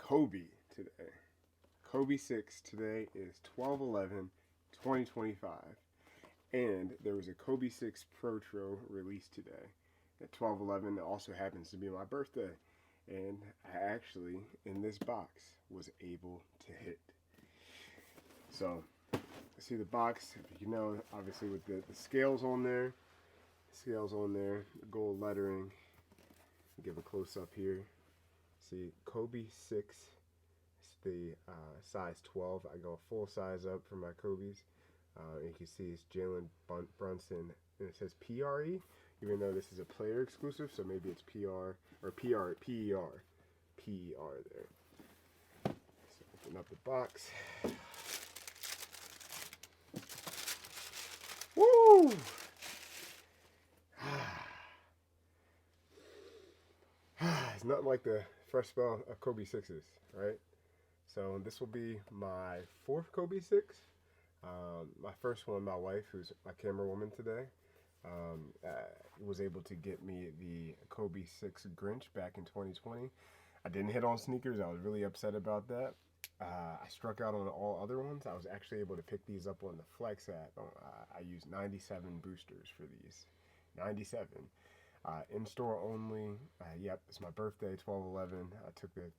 Kobe today. Kobe 6 today is 12/11/2025. And there was a Kobe 6 Protro released today at 12/11. It also happens to be my birthday. And I actually, in this box, was able to hit. So, see the box, you know, obviously with the scales on there. The gold lettering. Give a close up here. See, Kobe 6. It's the size 12. I go full size up for my Kobe's. You can see it's Jalen Brunson, and it says PRE, even though this is a player exclusive, so maybe it's PR or PER there. So open up the box. Woo! It's nothing like the fresh smell of Kobe 6s, right? So this will be my fourth Kobe 6. My first one, my wife, who's my camera woman today, was able to get me the Kobe 6 Grinch back in 2020. I didn't hit on sneakers. I was really upset about that. I struck out on all other ones. I was actually able to pick these up on the FLX app. I used 97 boosters for these. 97. In-store only. Yep, it's my birthday, 12/11. I took it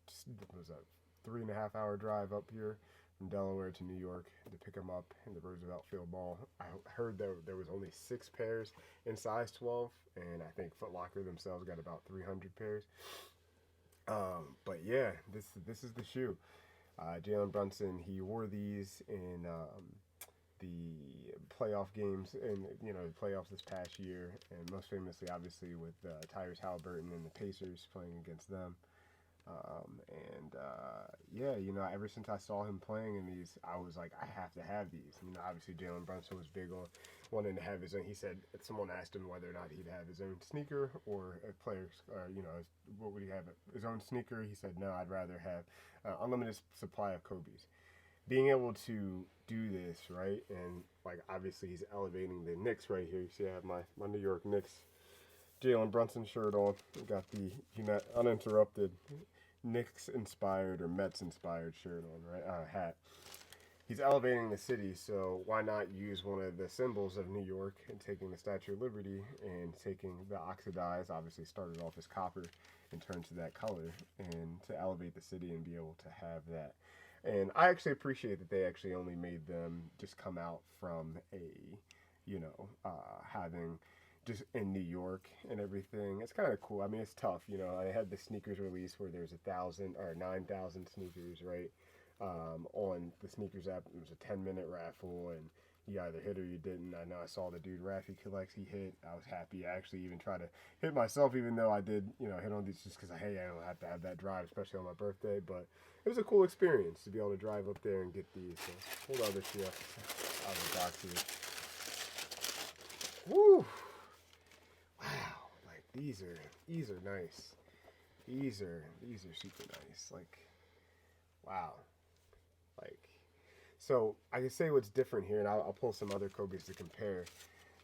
was a 3.5 hour drive up here from Delaware to New York to pick them up in the Roosevelt Field Mall. I heard there was only 6 pairs in size 12, and I think Foot Locker themselves got about 300 pairs. But yeah, this is the shoe. Jalen Brunson, he wore these in the playoff games and the playoffs this past year, and most famously, obviously, with Tyrese Halliburton and the Pacers playing against them. Yeah, ever since I saw him playing in these, I was like, I have to have these. Obviously, Jalen Brunson was big on wanting to have his own. He said, if someone asked him whether or not he'd have his own sneaker or a player's, what would he have? His own sneaker? He said, no, I'd rather have unlimited supply of Kobe's. Being able to do this, right, and like obviously he's elevating the Knicks right here. You see, I have my New York Knicks Jalen Brunson shirt on. Got the uninterrupted Knicks inspired or Mets inspired shirt on, right? Hat. He's elevating the city, so why not use one of the symbols of New York and taking the Statue of Liberty and taking the oxidized, obviously started off as copper and turned to that color, and to elevate the city and be able to have that. And I actually appreciate that they actually only made them just come out from having just in New York and everything. It's kind of cool. I mean, it's tough. I had the sneakers release where there's 1,000 or 9,000 sneakers, right? On the sneakers app, it was a 10-minute raffle, and you either hit or you didn't. I know I saw the dude Raffy Collects, he hit. I was happy. I actually even tried to hit myself, even though I did, hit on these just because I don't have to have that drive, especially on my birthday. But it was a cool experience to be able to drive up there and get these. So hold on, this here out of the box here. Woo! Wow, like these are nice. These are super nice. Like, wow. Like, so I can say what's different here, and I'll pull some other Kobe's to compare.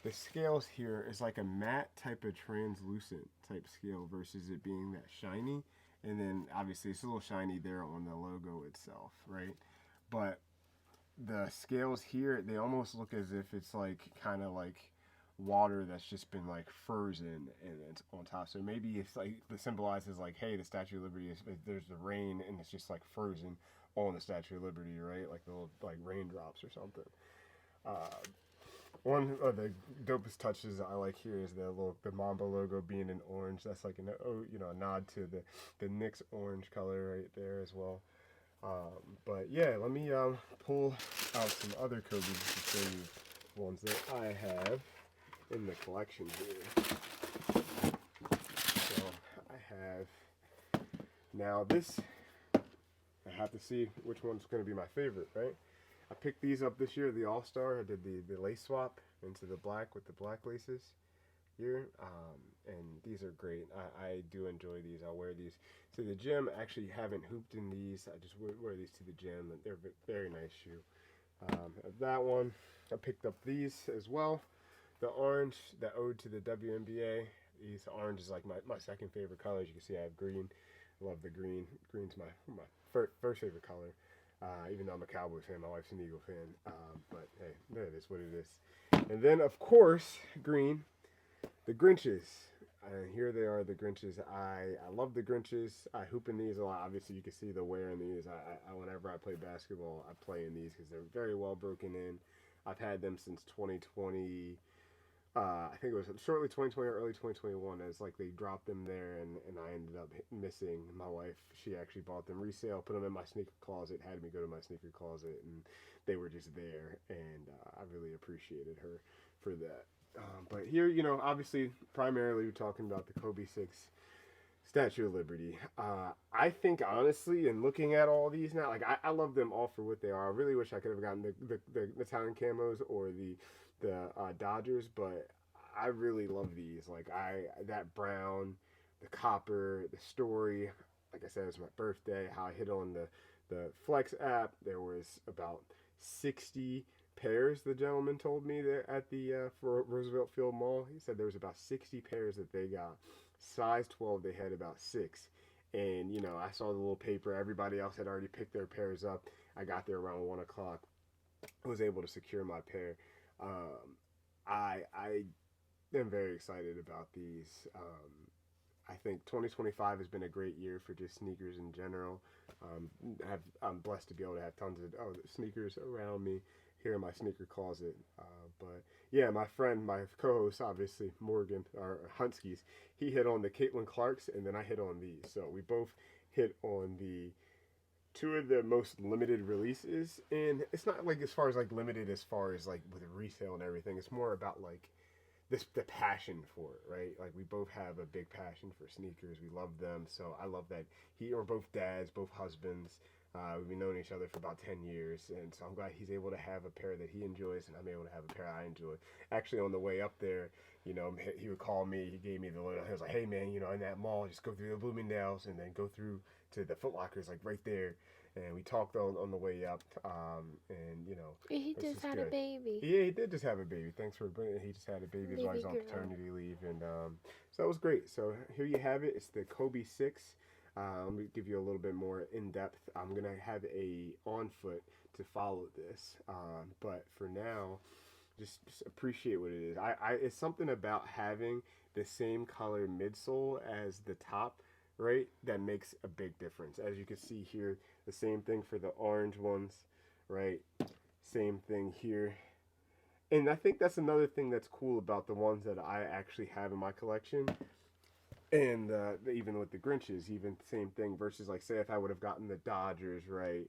The scales here is like a matte type of translucent type scale versus it being that shiny. And then obviously it's a little shiny there on the logo itself, right? But the scales here, they almost look as if it's like kind of like water that's just been like frozen and it's on top. So maybe it's like the symbolizes like, hey, the Statue of Liberty is, there's the rain and it's just like frozen on the Statue of Liberty, right? Like the little like raindrops or something. One of the dopest touches I like here is the Mamba logo being in orange. That's like a nod to the Knicks orange color right there as well. But yeah, let me pull out some other Kobe's to show you ones that I have in the collection here. So I have now this. I have to see which one's going to be my favorite, right? I picked these up this year, the All-Star. I did the lace swap into the black with the black laces here, and these are great. I do enjoy these. I'll wear these to the gym. Actually haven't hooped in these. I just wear these to the gym, and they're a very nice shoe. That one, I picked up these as well. The orange, the ode to the WNBA. These orange is like my second favorite color. As you can see, I have green. I love the green. Green's my first favorite color. Even though I'm a Cowboys fan, my wife's an Eagle fan. But hey, that is what it is. And then, of course, green, the Grinches. And here they are, the Grinches. I love the Grinches. I hoop in these a lot. Obviously, you can see the wear in these. Whenever I play basketball, I play in these because they're very well broken in. I've had them since 2020. I think it was shortly 2020 or early 2021 as like they dropped them there and I ended up missing. My wife, she actually bought them resale, put them in my sneaker closet, had me go to my sneaker closet, and they were just there, and I really appreciated her for that. But here, obviously, primarily we're talking about the Kobe 6 Statue of Liberty. I think, honestly, in looking at all these now, like, I love them all for what they are. I really wish I could have gotten the Italian camos or the Dodgers, but I really love these. Like, that brown, the copper, the story. Like I said, it was my birthday. How I hit on the Flex app. There was about 60 pairs, the gentleman told me, that at the for Roosevelt Field Mall. He said there was about 60 pairs that they got. Size 12, they had about 6. And, I saw the little paper. Everybody else had already picked their pairs up. I got there around 1 o'clock. I was able to secure my pair. I am very excited about these. I think 2025 has been a great year for just sneakers in general. I'm blessed to be able to have tons of sneakers around me here in my sneaker closet. But yeah, my friend, my co-host, obviously Morgan, or Hunskies, he hit on the Caitlin Clarks, and then I hit on these. So we both hit on the two of the most limited releases, and it's not like as far as like limited as far as like with resale and everything. It's more about like the passion for it, right? Like we both have a big passion for sneakers. We love them, so I love that we're both dads, both husbands. We've been knowing each other for about 10 years, and so I'm glad he's able to have a pair that he enjoys, and I'm able to have a pair I enjoy. Actually, on the way up there, he would call me. He gave me the little. He was like, "Hey, man, in that mall, just go through the Bloomingdale's and then go through to the Foot Lockers, like right there." And we talked on the way up, and He just had good. a baby. Yeah, he did just have a baby. Thanks for bringing. He just had a baby while he's on paternity leave, and so that was great. So here you have it. It's the Kobe 6. Let me give you a little bit more in depth. I'm gonna have a on foot to follow this, but for now, just appreciate what it is. It's something about having the same color midsole as the top, right? That makes a big difference. As you can see here, the same thing for the orange ones, right? Same thing here. And I think that's another thing that's cool about the ones that I actually have in my collection. And even with the Grinches, even same thing versus like say if I would have gotten the Dodgers, right?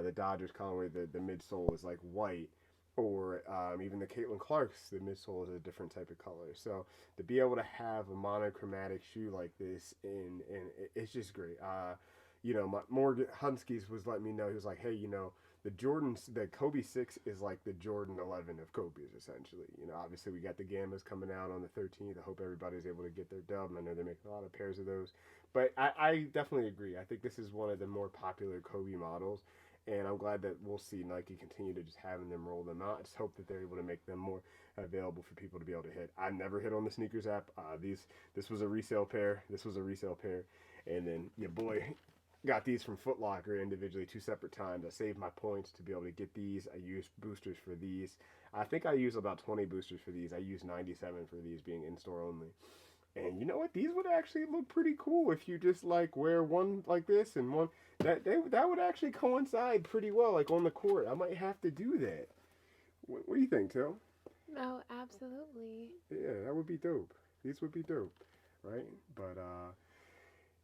The Dodgers color where the midsole is like white, or even the Caitlin Clark's, the midsole is a different type of color. So to be able to have a monochromatic shoe like this, and it's just great. Morgan Hunskies was letting me know, he was like, hey, the Kobe 6 is like the Jordan 11 of Kobe's, essentially. Obviously we got the Gammas coming out on the 13th. I hope everybody's able to get their dub. I know they're making a lot of pairs of those. But I definitely agree. I think this is one of the more popular Kobe models. And I'm glad that we'll see Nike continue to just having them roll them out. I just hope that they're able to make them more available for people to be able to hit. I never hit on the sneakers app. This was a resale pair. This was a resale pair. And then your boy got these from Foot Locker individually 2 separate times. I saved my points to be able to get these. I used boosters for these. I think I used about 20 boosters for these. I used 97 for these being in-store only. And you know what? These would actually look pretty cool if you just like wear one like this and one that would actually coincide pretty well, like on the court. I might have to do that. What do you think, Till? Oh, absolutely. Yeah, that would be dope. These would be dope, right? But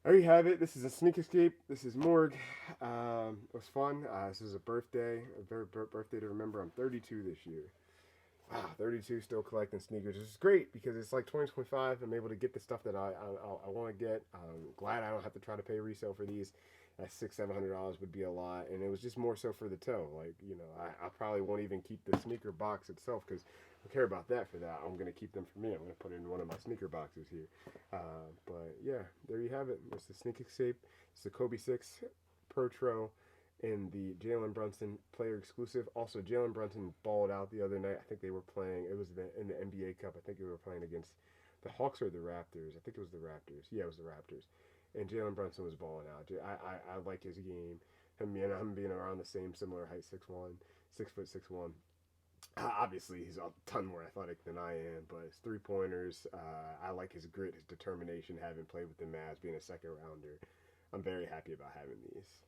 there you have it. This is a sneak escape. This is Morg. It was fun. This is a birthday to remember. I'm 32 this year. Wow, 32, still collecting sneakers. This is great because it's like 2025. I'm able to get the stuff that I want to get. I'm glad I don't have to try to pay resale for these. That $600-700 would be a lot, and it was just more so for the toe. Like, I probably won't even keep the sneaker box itself because I don't care about that for that. I'm gonna keep them for me. I'm gonna put it in one of my sneaker boxes here. But yeah, there you have it. It's the sneak escape. It's the Kobe 6 Pro in the Jalen Brunson Player Exclusive. Also, Jalen Brunson balled out the other night. I think they were playing. It was in the NBA Cup. I think they were playing against the Hawks or the Raptors. I think it was the Raptors. Yeah, it was the Raptors. And Jalen Brunson was balling out. I like his game. him being around the same similar height, 6'1", 6'6'1". Obviously, he's a ton more athletic than I am, but his 3-pointers, I like his grit, his determination, having played with the Mavs, being a second rounder. I'm very happy about having these.